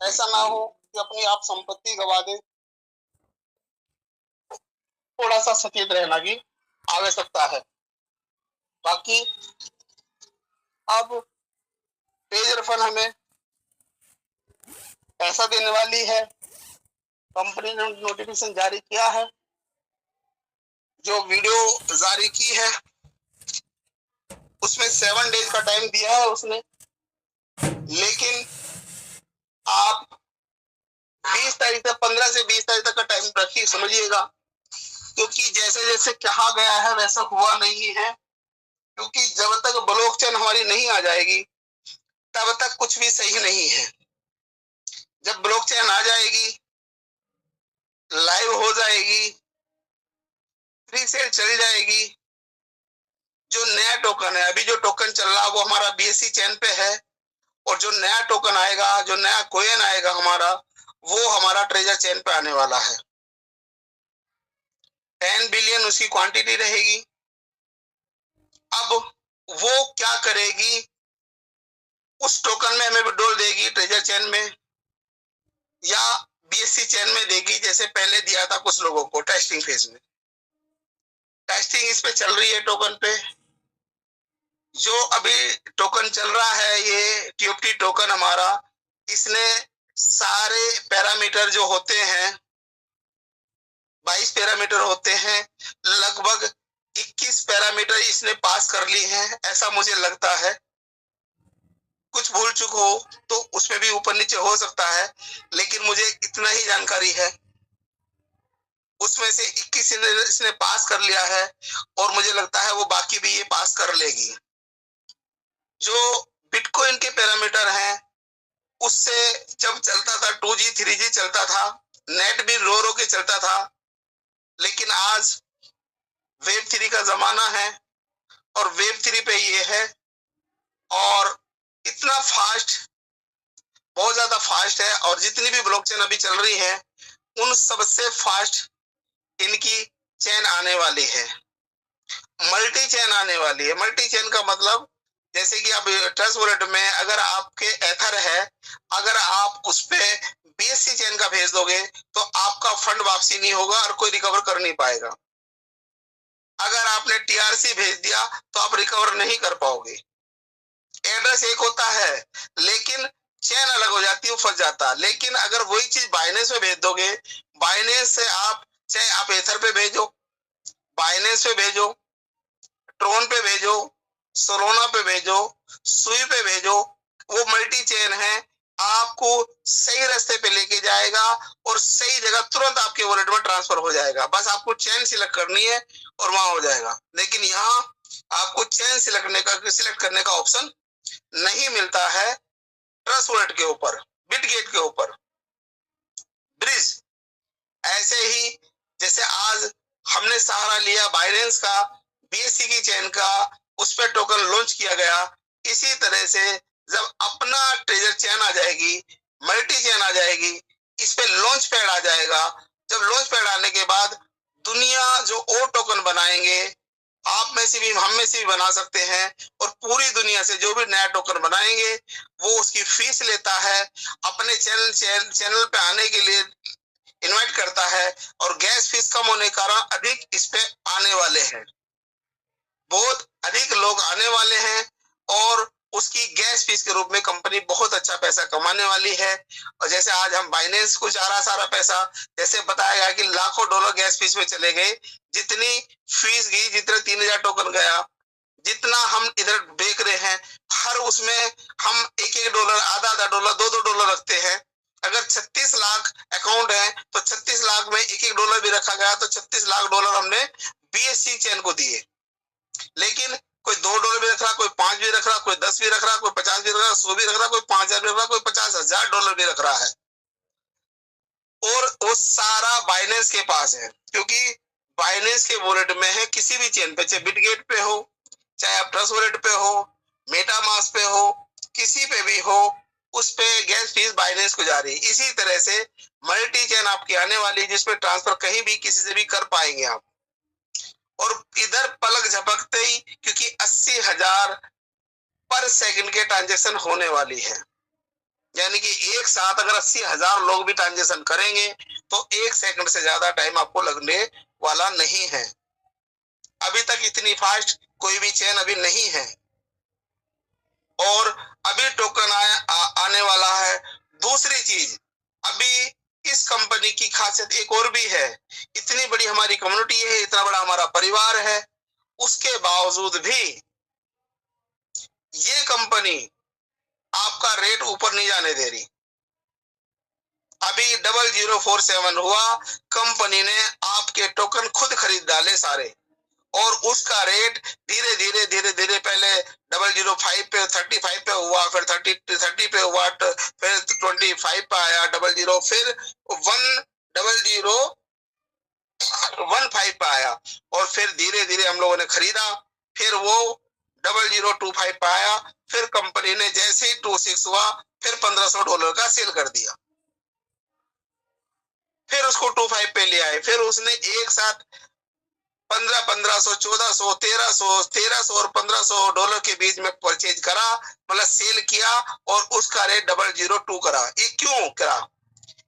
ऐसा ना हो कि अपनी आप संपत्ति गवा दे। थोड़ा सा सचेत रहना की आवश्यकता है। बाकी अब ट्रेजर फंड हमें पैसा देने वाली है। कंपनी ने नोटिफिकेशन जारी किया है, जो वीडियो जारी की है उसमें 7 डेज का टाइम दिया है उसने, लेकिन आप 20 तारीख तक 15 से 20 तारीख तक का टाइम रखिए, समझिएगा, क्योंकि जैसे जैसे कहा गया है वैसा हुआ नहीं है। क्योंकि जब तक ब्लॉकचेन हमारी नहीं आ जाएगी तब तक कुछ भी सही नहीं है। जब ब्लॉकचेन आ जाएगी, लाइव हो जाएगी, फ्री सेल चल जाएगी, जो नया टोकन है, अभी जो टोकन चल रहा है वो हमारा बीएससी चेन पे है, और जो नया टोकन आएगा, जो नया कॉइन आएगा हमारा, वो हमारा ट्रेजर चेन पे आने वाला है। 10 बिलियन उसकी क्वांटिटी रहेगी। अब वो क्या करेगी, उस टोकन में हमें विड्रॉल देगी ट्रेजर चेन में, या बीएससी चेन में देगी, जैसे पहले दिया था कुछ लोगों को टेस्टिंग फेज में। टेस्टिंग इस पे चल रही है टोकन पे। जो अभी टोकन चल रहा है ये टीओटी टोकन हमारा, इसने सारे पैरामीटर जो होते हैं, 22 पैरामीटर होते हैं, लगभग 21 पैरामीटर इसने पास कर ली हैं, ऐसा मुझे लगता है। कुछ भूल चूक हो तो उसमें भी ऊपर नीचे हो सकता है, लेकिन मुझे इतना ही जानकारी है। उसमें से 21 इसने पास कर लिया है, और मुझे लगता है वो बाकी भी ये पास कर लेगी। जो बिटकॉइन के पैरामीटर हैं, उससे जब चलता था 2G 3G चलता था, नेट भी रो रो के चलता था, लेकिन आज वेब 3 का जमाना है, और वेब 3 पे ये है, और इतना फास्ट, बहुत ज्यादा फास्ट है। और जितनी भी ब्लॉकचेन अभी चल रही है उन सबसे फास्ट इनकी चेन आने वाली है, मल्टी चेन आने वाली है। मल्टी चेन का मतलब, जैसे कि अब ट्रस्ट वॉलेट में अगर आपके एथर है, अगर आप उस पे बीएससी चेन का भेज दोगे तो आपका फंड वापसी नहीं होगा और कोई रिकवर कर नहीं पाएगा। अगर आपने टीआरसी भेज दिया तो आप रिकवर नहीं कर पाओगे। एड्रेस एक होता है लेकिन चेन अलग हो जाती है, फंस जाता। लेकिन अगर वही चीज बाइनेंस में भेज दोगे, बाइनेंस से आप, चाहे आप एथर पे भेजो, बाइनेंस पे भेजो, ट्रोन पे भेजो, सोलोना पे भेजो, सुई पे भेजो, वो मल्टी चेन है, आपको सही रास्ते पे लेके जाएगा और सही जगह तुरंत आपके वॉलेट में ट्रांसफर हो जाएगा। बस आपको चेन सिलेक्ट करनी है और वहां हो जाएगा। लेकिन यहाँ आपको चेन सिलेक्ट करने का ऑप्शन नहीं मिलता है ट्रस्ट वॉलेट के ऊपर, बिटगेट के ऊपर, ब्रिज। ऐसे ही जैसे आज हमने सहारा लिया बाइनेंस का, बीएससी की चेन का, उस पर टोकन लॉन्च किया गया, इसी तरह से जब अपना ट्रेजर चेन आ जाएगी, मल्टी चेन आ जाएगी, इस पे लॉन्च पैड आ जाएगा। जब लॉन्च पैड आने के बाद दुनिया जो और टोकन बनाएंगे, आप में से भी, हम में से भी बना सकते हैं, और पूरी दुनिया से जो भी नया टोकन बनाएंगे वो उसकी फीस लेता है, अपने चैनल पे आने के लिए इनवाइट करता है, और गैस फीस कम होने के कारण अधिक इस पे आने वाले हैं, बहुत अधिक लोग आने वाले हैं, और उसकी गैस फीस के रूप में कंपनी बहुत अच्छा पैसा कमाने वाली है। और जैसे आज हम बाइनेंस को जा रहा सारा पैसा, जैसे बताया गया कि लाखों डॉलर गैस फीस में चले गए, जितनी फीस गई, जितने 3000 टोकन गया, जितना हम इधर बेच रहे हैं, हर उसमें हम $1 आधा डॉलर $2 रखते हैं। अगर 36 लाख अकाउंट है तो 36 लाख में $1 भी रखा गया तो $36 लाख हमने बीएससी चेन को दिए। लेकिन कोई $2 भी रख रहा, कोई 5 भी रख रहा, कोई 10 भी रख रहा, कोई 50 भी रख रहा, 100 भी रख रहा, कोई 5000 भी रख रहा, कोई $50,000 भी रख रहा है, और वो सारा बाइनेंस के पास है। क्योंकि बाइनेंस के वॉलेट में है, किसी भी चेन पे, चाहे बिटगेट पे हो, चाहे आप ट्रस्ट वॉलेट पे हो, मेटामास्क पे हो, किसी पे भी हो, उस पे गैस फीस बाइनेंस को जा रही है। इसी तरह से मल्टी चेन आपकी आने वाली, जिसपे ट्रांसफर कहीं भी किसी से भी कर पाएंगे आप, और इधर पलक झपकते ही, क्योंकि 80,000 पर सेकंड के ट्रांजेक्शन होने वाली है। यानी कि एक साथ अगर 80,000 लोग भी ट्रांजेक्शन करेंगे तो 1 सेकंड से ज्यादा टाइम आपको लगने वाला नहीं है। अभी तक इतनी फास्ट कोई भी चेन अभी नहीं है और अभी टोकन आने वाला है। दूसरी चीज, अभी इस कंपनी की खासियत एक और भी है, इतनी बड़ी हमारी कम्युनिटी है, इतना बड़ा हमारा परिवार है, उसके बावजूद भी ये कंपनी आपका रेट ऊपर नहीं जाने दे रही। अभी 0047 हुआ, कंपनी ने आपके टोकन खुद खरीद डाले सारे और उसका रेट धीरे धीरे पहले 005 पे 35 पे हुआ, फिर 30 पे हुआ, फिर 25 पे आया 00, फिर 10015 पे आया और फिर धीरे धीरे हम लोगों ने खरीदा, फिर वो 0025 पे आया, फिर कंपनी ने जैसे ही 26 हुआ फिर $1500 का सेल कर दिया, फिर उसको 25 पे ले आए, फिर उसने एक साथ 1500, 1400, 1300 और $1500 के बीच में परचेज करा, मतलब सेल किया और उसका रेट 002 करा। ये क्यों करा?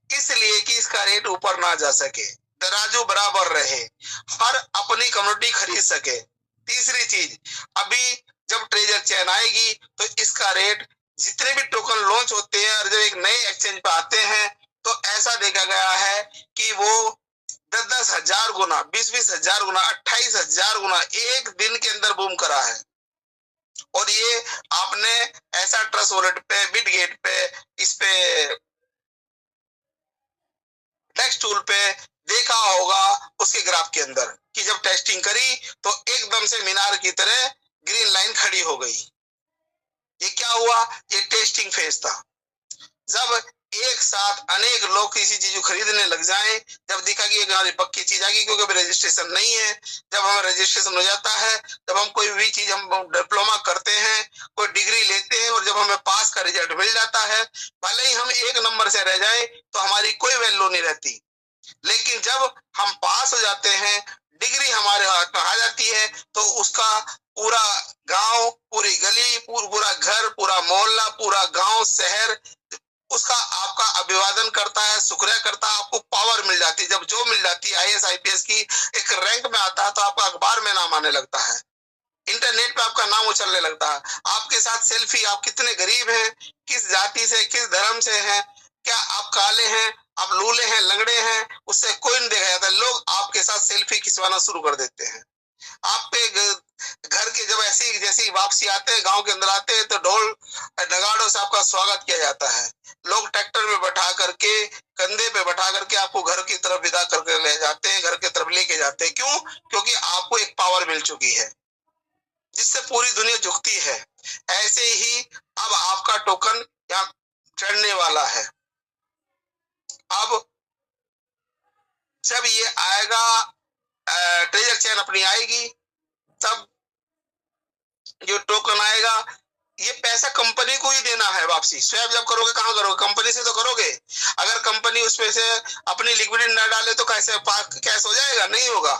इसलिए कि इसका रेट ऊपर ना जा सके, तराजू बराबर रहे, हर अपनी कम्युनिटी खरीद सके। तीसरी चीज, अभी जब ट्रेजर चेन आएगी तो इसका रेट, जितने भी टोकन लॉन्च होते हैं और जब एक नए एक्सचेंज पे आते हैं तो ऐसा देखा गया है कि वो 10-10 हजार गुना, 20-20 हजार गुना, 28,000 गुना एक दिन के अंदर बूम करा है। और ये आपने ऐसा ट्रस्ट वॉलेट पे, बिटगेट पे, इस पे नेक्स्ट टूल पे देखा होगा उसके ग्राफ के अंदर कि जब टेस्टिंग करी तो एकदम से मीनार की तरह ग्रीन लाइन खड़ी हो गई। ये क्या हुआ? ये टेस्टिंग फेज था। जब एक साथ अनेक लोग किसी चीज को खरीदने लग जाएं, जब देखा कि हमारी पक्की चीज आ गई, क्योंकि अभी रजिस्ट्रेशन नहीं है, जब हमें रजिस्ट्रेशन हो जाता है, जब हम कोई भी चीज, हम डिप्लोमा करते हैं, कोई डिग्री लेते हैं और जब हमें पास का रिजल्ट मिल जाता है, भले ही हम 1 नंबर से रह जाए तो हमारी कोई वैल्यू नहीं रहती, लेकिन जब हम पास हो जाते हैं, डिग्री हमारे हाथ में आ जाती है, तो उसका पूरा गांव, पूरी गली, पूरा घर, पूरा मोहल्ला, पूरा गांव, शहर उसका आपका अभिवादन करता है, शुक्रिया करता है, आपको पावर मिल जाती है। जब जो मिल जाती है IAS IPS की एक रैंक में आता है तो आपका अखबार में नाम आने लगता है, इंटरनेट पे आपका नाम उछलने लगता है, आपके साथ सेल्फी, आप कितने गरीब हैं, किस जाति से, किस धर्म से हैं, क्या आप काले हैं, आप लूले हैं, लंगड़े हैं, उससे कोई नहीं देखा जाता, लोग आपके साथ सेल्फी खिंचवाना शुरू कर देते हैं। आप पे घर के जब ऐसी जैसी वापसी आते हैं, गांव के अंदर आते हैं, तो ढोल नगाड़ों से आपका स्वागत किया जाता है। लोग ट्रैक्टर में बैठा करके, कंधे पे बैठा करके आपको घर की तरफ विदा करके ले जाते हैं, घर की तरफ लेके जाते हैं। क्यों? क्योंकि आपको एक पावर मिल चुकी है जिससे पूरी दुनिया झुकती है। ऐसे ही अब आपका टोकन यहाँ चढ़ने वाला है। अब जब ये आएगा, ट्रेजर चेन अपनी आएगी, तब जो टोकन आएगा, ये पैसा कंपनी को ही देना है वापसी। स्वैप जब करोगे कहाँ करोगे? कंपनी से तो करोगे। अगर कंपनी उसमें से अपनी लिक्विडिटी न डाले तो कैसे कैश हो जाएगा? नहीं होगा,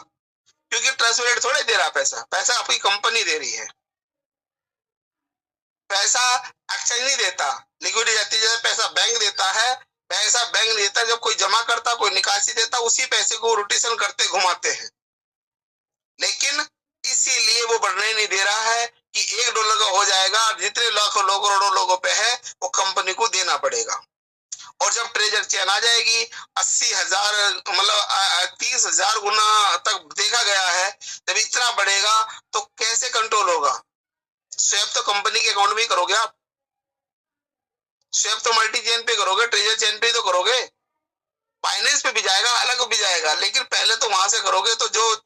क्योंकि ट्रस्ट वॉलेट थोड़े दे रहा पैसा, पैसा आपकी कंपनी दे रही है। पैसा एक्सचेंज नहीं देता, लिक्विडिटी जाती है, पैसा बैंक देता है, पैसा बैंक देता है, जब कोई जमा करता, कोई निकासी देता, उसी पैसे को रोटेशन करते घुमाते हैं। लेकिन इसीलिए वो बढ़ने नहीं दे रहा है कि $1 का हो जाएगा, जितने लाखों लोग, करोड़ों लोगों पे है वो कंपनी को देना पड़ेगा। और जब ट्रेजर चेन आ जाएगी 80,000, मतलब 30,000 गुना तक देखा गया है, जब इतना बढ़ेगा तो कैसे कंट्रोल होगा? स्वैप तो कंपनी के अकाउंट में ही करोगे आप, स्वैप तो मल्टी चेन पे करोगे, ट्रेजर चेन पे तो करोगे, फाइनेंस पे भी जाएगा, अलग भी जाएगा, लेकिन पहले तो वहां से करोगे तो जो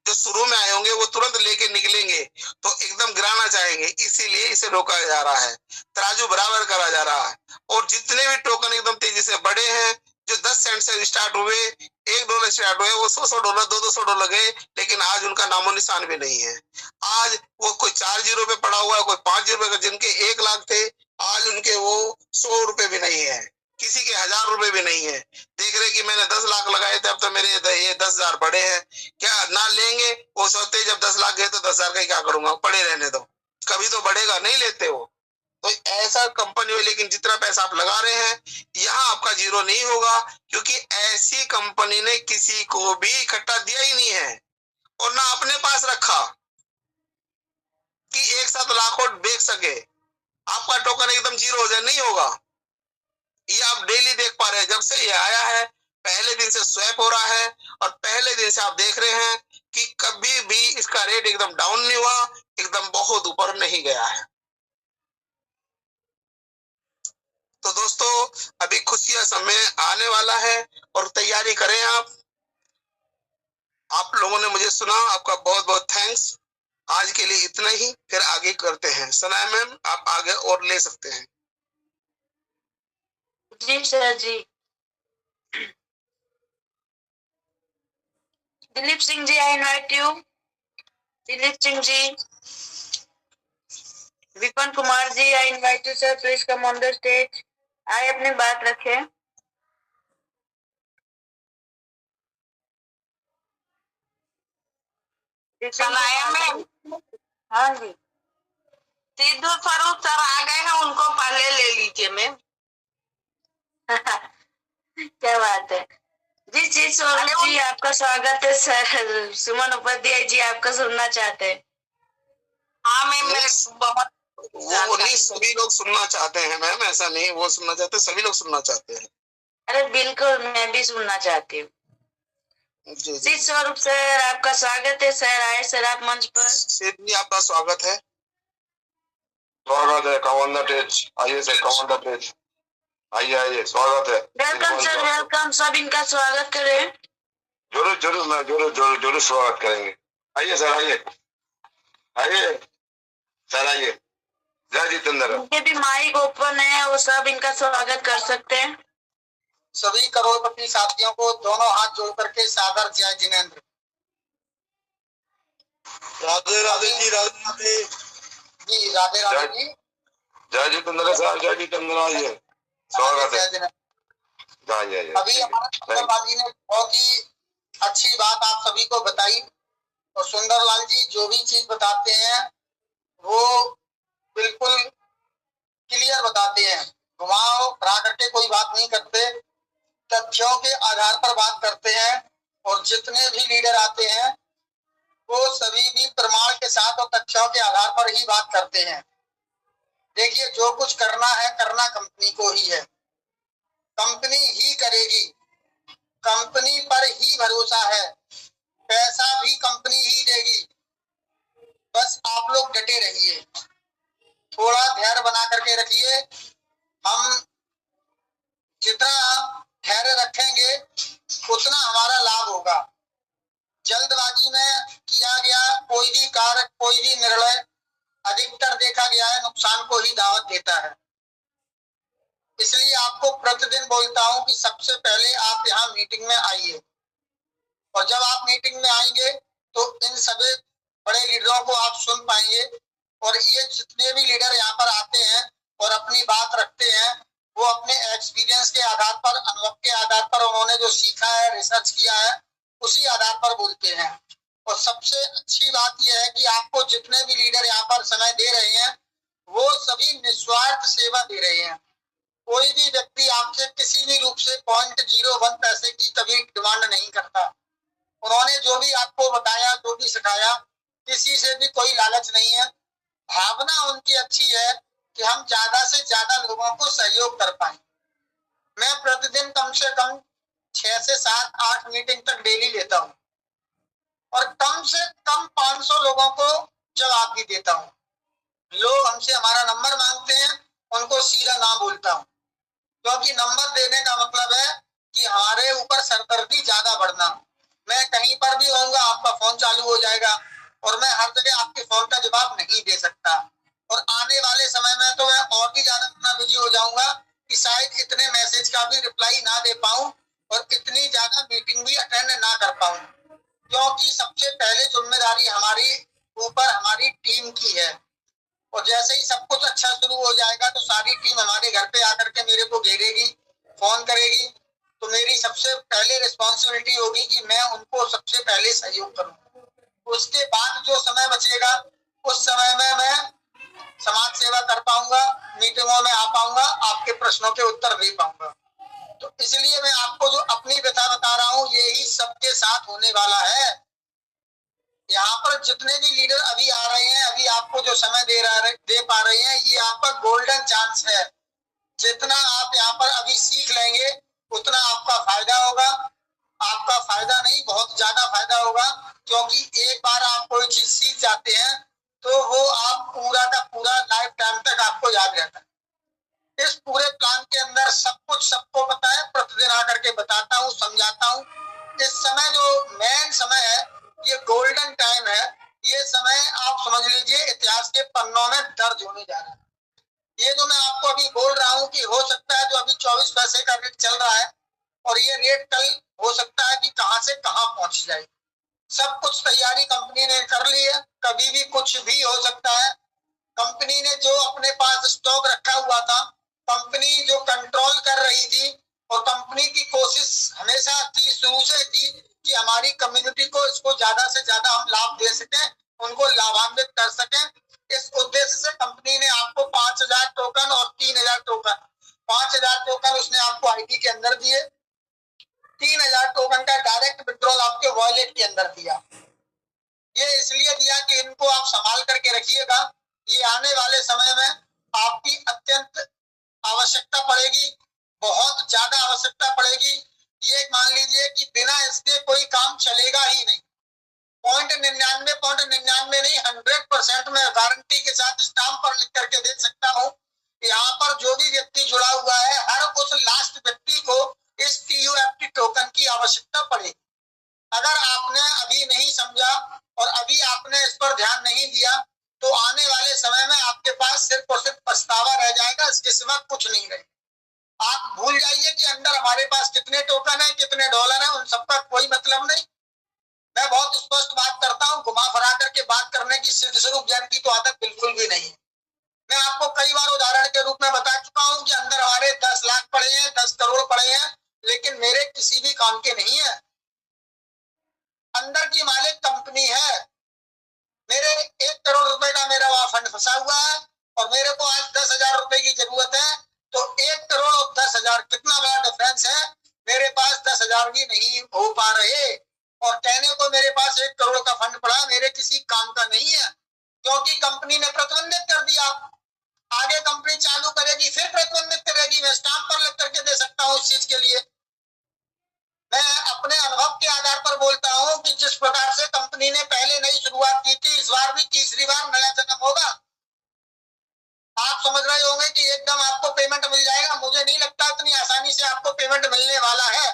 शुरू में आए होंगे वो तुरंत लेके निकलेंगे तो एकदम गिराना चाहेंगे, इसीलिए इसे रोका जा रहा है, तराजू बराबर करा जा रहा है। और जितने भी टोकन एकदम तेजी से बढ़े हैं, जो 10 सेंट से स्टार्ट हुए, $1 स्टार्ट हुए, वो $100, $200 गए, लेकिन आज उनका नामो निशान भी नहीं है। आज वो कोई 4 जीरो पे पड़ा हुआ है, कोई 5 जीरो पे, जिनके 1 लाख थे आज उनके वो 100 रुपए भी नहीं है, किसी के 1000 रुपए भी नहीं है। देख रहे कि मैंने 10 लाख लगाए थे, अब तो मेरे ये 10,000 पड़े हैं, क्या ना लेंगे? वो सोचते जब 10 लाख गए तो 10,000 का क्या करूंगा, पड़े रहने दो, कभी तो बढ़ेगा, नहीं लेते वो। तो ऐसा कंपनी हो, लेकिन जितना पैसा आप लगा रहे हैं यहाँ आपका जीरो नहीं होगा, क्योंकि ऐसी कंपनी ने किसी को भी इकट्ठा दिया ही नहीं है और ना अपने पास रखा कि एक साथ लाखों बेच सके। आपका टोकन एकदम जीरो हो जाए, नहीं होगा। ये आप डेली देख पा रहे हैं, जब से ये आया है पहले दिन से स्वैप हो रहा है और पहले दिन से आप देख रहे हैं कि कभी भी इसका रेट एकदम डाउन नहीं हुआ, एकदम बहुत ऊपर नहीं गया है। तो दोस्तों अभी खुशी का समय आने वाला है और तैयारी करें आप लोगों ने मुझे सुना, आपका बहुत बहुत थैंक्स। आज के लिए इतना ही, फिर आगे करते हैं। सनाया मैम आप आगे और ले सकते हैं। जी सर जी। Dilip Singh ji, I invite you. Dilip Singh ji, Vipin Kumar ji, I invite you sir, please come on the stage. आए अपनी बात रखें। सनाया मैम, हाँ जी। सिद्धू स्वरूप सर आ गए हैं, उनको पहले ले लीजिए मैम। क्या बात है जी। जी स्वरूप जी आपका स्वागत है सर। सुमन उपाध्याय जी आपका सुनना चाहते हैं। हाँ मैम, मैं बहुत वो नहीं, सभी लोग सुनना चाहते हैं मैम, ऐसा नहीं वो सुनना चाहते, सभी लोग सुनना चाहते हैं। अरे बिल्कुल, मैं भी सुनना चाहती हूँ। जी स्वरूप सर आपका स्वागत है सर। आए सर आप मंच पर। सिद्धू जी आपका स्वागत है। स्वागत है, कम ऑन द स्टेज। आइए sir, come on the stage. आइए आइए, स्वागत है। Welcome sir, welcome. सब इनका स्वागत करें। जरूर जरूर, मैं जरूर स्वागत करेंगे। आइए सर, आइए आइए सर, आइए। जय जितेंद्र। उनके भी माइक ओपन है, वो सब इनका स्वागत कर सकते हैं। सभी करोड़पति साथियों को दोनों हाथ जोड़ करके सादर जय जिनेंद्र। राधे राधे जी, राधे राधे जी, राधे राधे जी। जय जितेंद्र साहब, जय जितेंद्र, आइए, स्वागत है। अभी हमारे सुंदरलाल जी ने बहुत ही अच्छी बात आप सभी को बताई और सुंदरलाल जी जो भी चीज बताते हैं वो बिल्कुल क्लियर बताते हैं, घुमाओ फिरा करके कोई बात नहीं करते, तथ्यों के आधार पर बात करते हैं। और जितने भी लीडर आते हैं वो सभी भी प्रमाण के साथ और तथ्यों के आधार पर ही बात करते हैं। देखिए, जो कुछ करना है करना कंपनी को ही है, कंपनी ही करेगी, कंपनी पर ही भरोसा है, पैसा भी कंपनी ही देगी। बस आप लोग डटे रहिए, थोड़ा धैर्य बना करके रखिए। हम जितना धैर्य रखेंगे उतना हमारा लाभ होगा। जल्दबाजी में किया गया कोई भी कार्य, कोई भी निर्णय अधिकतर देखा गया है नुकसान को ही दावत देता है। इसलिए आपको प्रतिदिन बोलता हूं कि सबसे पहले आप यहाँ मीटिंग में आइए, और जब आप मीटिंग में आएंगे तो इन सभी बड़े लीडरों को आप सुन पाएंगे। और ये जितने भी लीडर यहाँ पर आते हैं और अपनी बात रखते हैं वो अपने एक्सपीरियंस के आधार पर, अनुभव के आधार पर, उन्होंने जो सीखा है, रिसर्च किया है, उसी आधार पर बोलते हैं। और सबसे अच्छी बात यह है कि आपको जितने भी लीडर यहाँ पर समय दे रहे हैं वो सभी निस्वार्थ सेवा दे रहे हैं। कोई भी व्यक्ति आपसे किसी भी रूप से 0.01 पैसे की कभी डिमांड नहीं करता। उन्होंने जो भी आपको बताया, जो भी सिखाया, किसी से भी कोई लालच नहीं है। भावना उनकी अच्छी है कि हम ज्यादा से ज्यादा लोगों को सहयोग कर पाए। मैं प्रतिदिन कम से कम 6 से 7, 8 मीटिंग तक डेली लेता हूँ और कम से कम 500 लोगों को जवाब भी देता हूँ। लोग हमसे हमारा नंबर मांगते हैं, उनको सीधा ना बोलता हूँ, क्योंकि नंबर देने का मतलब है कि हमारे ऊपर सरदर्दी ज्यादा बढ़ना। मैं कहीं पर भी होऊंगा, आपका फोन चालू हो जाएगा और मैं हर जगह आपके फोन का जवाब नहीं दे सकता। और आने वाले समय में तो मैं और भी ज्यादा इतना बिजी हो जाऊंगा कि शायद इतने मैसेज का भी रिप्लाई ना दे पाऊं और इतनी ज्यादा मीटिंग भी अटेंड ना कर पाऊं, क्योंकि सबसे पहले जिम्मेदारी हमारी ऊपर हमारी टीम की है। और जैसे ही सब कुछ अच्छा शुरू हो जाएगा तो सारी टीम हमारे घर पे आकर के मेरे को घेरेगी, फोन करेगी, तो मेरी सबसे पहले रिस्पॉन्सिबिलिटी होगी कि मैं उनको सबसे पहले सहयोग करूं। उसके बाद जो समय बचेगा उस समय में मैं समाज सेवा कर पाऊंगा, मीटिंगों में आ पाऊंगा, आपके प्रश्नों के उत्तर दे पाऊंगा। तो इसलिए मैं आपको जो अपनी व्यथा बता रहा हूँ, यही सबके साथ होने वाला है। यहाँ पर जितने भी लीडर अभी आ रहे हैं, अभी आपको जो समय दे पा रहे हैं, ये आपका गोल्डन चांस है। जितना आप यहाँ पर अभी सीख लेंगे उतना आपका फायदा होगा। आपका फायदा नहीं, बहुत ज्यादा फायदा होगा, क्योंकि एक बार आप कोई चीज सीख जाते हैं तो वो आप पूरा का पूरा लाइफ टाइम तक आपको याद रहता है। इस पूरे प्लान के अंदर सब कुछ सबको पता है, प्रतिदिन आकर के बताता हूँ, समझाता हूँ। इस समय जो मेन समय है, ये गोल्डन टाइम है। ये समय आप समझ लीजिए इतिहास के पन्नों में दर्ज होने जा रहा है। ये जो मैं आपको अभी बोल रहा हूँ कि हो सकता है जो अभी 24 पैसे का रेट चल रहा है और ये रेट कल हो सकता है कि कहां से कहां पहुंच जाए। सब कुछ तैयारी कंपनी ने कर ली है, कभी भी कुछ भी हो सकता है। कंपनी ने जो अपने पास स्टॉक रखा हुआ था, कंपनी जो कंट्रोल कर रही थी, और कंपनी की कोशिश हमेशा थी, शुरू से थी कि हमारी कम्युनिटी को इसको ज्यादा से ज्यादा हम लाभ दे सकें, उनको लाभान्वित कर सकें। इस उद्देश्य से कंपनी ने आपको 5000 टोकन और 3000 टोकन, 5000 टोकन उसने आपको आईडी के अंदर दिए, 3000 टोकन का डायरेक्ट विड्रॉल आपके वॉलेट के अंदर दिया। ये इसलिए दिया कि इनको आप संभाल करके रखिएगा। ये आने वाले समय में आपकी अत्यंत आवश्यकता पड़ेगी, बहुत ज्यादा आवश्यकता पड़ेगी। ये मान लीजिए कि बिना इसके कोई काम चलेगा ही नहीं। 0.99 नहीं, 100% में गारंटी के साथ स्टाम्प पर लिख करके दे सकता हूँ। यहाँ पर जो भी व्यक्ति जुड़ा हुआ है, हर उस लास्ट व्यक्ति को इस TUFT टोकन की आवश्यकता पड़ेगी। अगर आपने अभी नहीं समझा और अभी आपने इस पर ध्यान नहीं दिया, तो आने वाले समय में आपके पास सिर्फ और सिर्फ पछतावा रह जाएगा, इसके सिवा कुछ नहीं रहेगा। आप भूल जाइए कि अंदर हमारे पास कितने टोकन है, कितने डॉलर है, उन सबका कोई मतलब नहीं। मैं बहुत स्पष्ट बात करता हूँ, घुमा फिरा करके बात करने की सिद्ध स्वरूप ज्ञान की तो आदत बिल्कुल भी नहीं है। मैं आपको कई बार उदाहरण के रूप में बता चुका हूँ कि अंदर हमारे 10 लाख पड़े हैं, 10 करोड़ पड़े हैं, लेकिन मेरे किसी भी काम के नहीं है। अंदर की मालिक कंपनी है। मेरे 1 करोड़ रुपए का मेरा वहां फंड फंसा हुआ है और मेरे को आज 10,000 रुपए की जरूरत है, तो 1 करोड़ और 10,000 कितना बड़ा डिफरेंस है। मेरे पास 10,000 भी नहीं हो पा रहे और कहने को मेरे पास 1 करोड़ का फंड पड़ा, मेरे किसी काम का नहीं है, क्योंकि कंपनी ने प्रतिबंधित कर दिया। आगे कंपनी चालू करेगी, फिर प्रतिबंधित करेगी। मैं स्टाम्प पर लिख करके दे सकता हूँ इस चीज के लिए। मैं अपने अनुभव के आधार पर बोलता हूं कि जिस प्रकार से कंपनी ने पहले नई शुरुआत की थी, इस बार भी तीसरी बार नया जन्म होगा। आप समझ रहे होंगे कि एकदम आपको पेमेंट मिल जाएगा। मुझे नहीं लगता इतनी आसानी से आपको पेमेंट मिलने वाला है।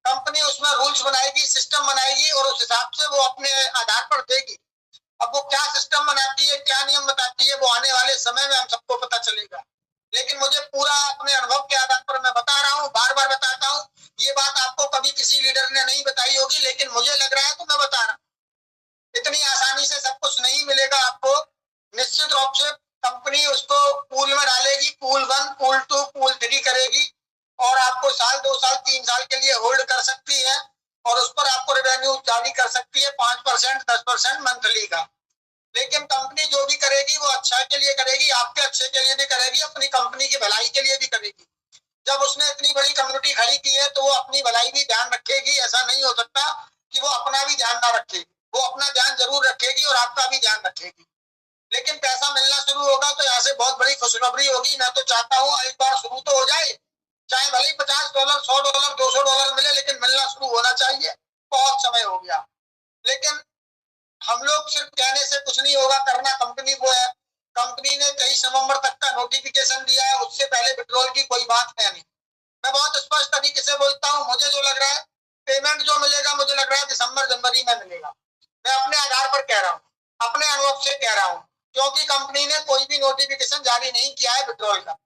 कंपनी उसमें रूल्स बनाएगी, सिस्टम बनाएगी और उस हिसाब से वो अपने आधार पर देगी। अब वो क्या सिस्टम बनाती है, क्या नियम बताती है, वो आने वाले समय में हम सबको पता चलेगा। लेकिन मुझे पूरा अपने अनुभव के आधार पर मैं बता रहा हूँ, बार बार बताता हूँ। ये बात आपको कभी किसी लीडर ने नहीं बताई होगी, लेकिन मुझे लग रहा है तो मैं बता रहा हूँ। इतनी आसानी से सब कुछ नहीं मिलेगा आपको। निश्चित रूप से कंपनी उसको पूल में डालेगी, पूल 1, पूल 2, पूल 3 करेगी और आपको साल, 2 साल, 3 साल के लिए होल्ड कर सकती है और उस पर आपको रेवेन्यू जारी कर सकती है 5%, 10% मंथली का। लेकिन कंपनी जो भी करेगी वो अच्छा के लिए करेगी, आपके अच्छे के लिए भी करेगी, अपनी कंपनी की भलाई के लिए भी करेगी। जब उसने इतनी बड़ी कम्युनिटी खड़ी की है तो वो अपनी भलाई भी ध्यान रखेगी। ऐसा नहीं हो सकता कि वो अपना भी ध्यान ना रखेगी। वो अपना ध्यान जरूर रखेगी और आपका भी ध्यान रखेगी। लेकिन पैसा मिलना शुरू होगा तो यहाँ से बहुत बड़ी खुशखबरी होगी। मैं तो चाहता हूँ एक बार शुरू तो हो जाए, चाहे भले ही $50, $100, $200 मिले, लेकिन मिलना शुरू होना चाहिए। बहुत समय हो गया, लेकिन हम लोग सिर्फ कहने से कुछ नहीं होगा, करना कंपनी को है। कंपनी ने 23 नवंबर तक का नोटिफिकेशन दिया है, उससे पहले विड्रॉल की कोई बात है नहीं। मैं बहुत स्पष्ट तरीके से बोलता हूँ, मुझे जो लग रहा है पेमेंट जो मिलेगा, मुझे लग रहा है दिसंबर जनवरी में मिलेगा। मैं अपने आधार पर कह रहा हूँ, अपने अनुभव से कह रहा हूँ, क्योंकि कंपनी ने कोई भी नोटिफिकेशन जारी नहीं किया है विड्रॉल का।